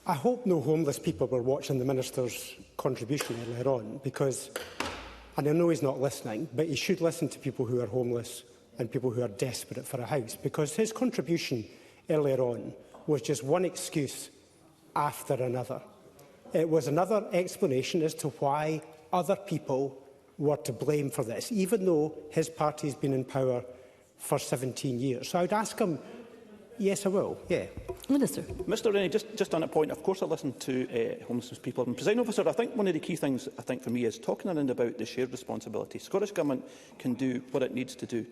I hope no homeless people were watching the Minister's contribution earlier on, because, and I know he's not listening, but he should listen to people who are homeless and people who are desperate for a house, because his contribution earlier on was just one excuse after another. It was another explanation as to why other people were to blame for this, even though his party has been in power for 17 years. So I would ask him. Yes, I will. Yeah. Minister. Mr Rennie, just on a point, of course I listen to homelessness people. And, Presiding Officer, I think one of the key things for me is talking around about the shared responsibility. Scottish Government can do what it needs to do.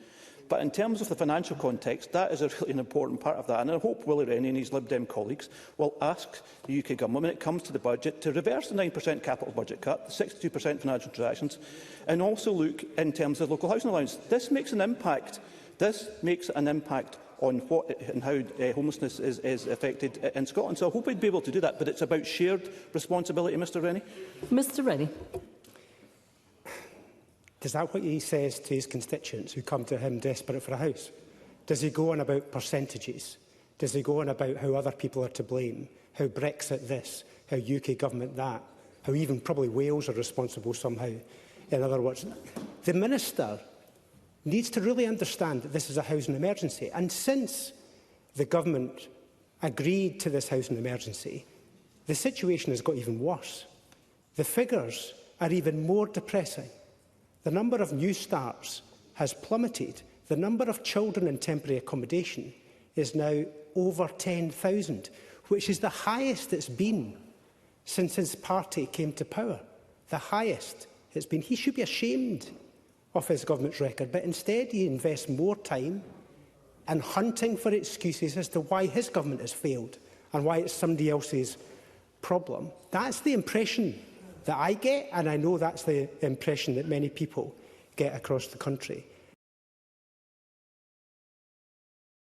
But in terms of the financial context, that is really an important part of that. And I hope Willie Rennie and his Lib Dem colleagues will ask the UK Government, when it comes to the budget, to reverse the 9% capital budget cut, the 62% financial transactions, and also look in terms of local housing allowance. This makes an impact. On what and how homelessness is affected in Scotland. So I hope we'd be able to do that, but it's about shared responsibility, Mr Rennie. Mr Rennie. Is that what he says to his constituents who come to him desperate for a house? Does he go on about percentages? Does he go on about how other people are to blame, how Brexit this, how UK Government that, how even probably Wales are responsible somehow? In other words, the Minister needs to really understand that this is a housing emergency. And since the Government agreed to this housing emergency, the situation has got even worse. The figures are even more depressing. The number of new starts has plummeted. The number of children in temporary accommodation is now over 10,000, which is the highest it's been since his party came to power. The highest it's been. He should be ashamed of his government's record, but instead he invests more time in hunting for excuses as to why his government has failed and why it's somebody else's problem. That's the impression that I get, and I know that's the impression that many people get across the country.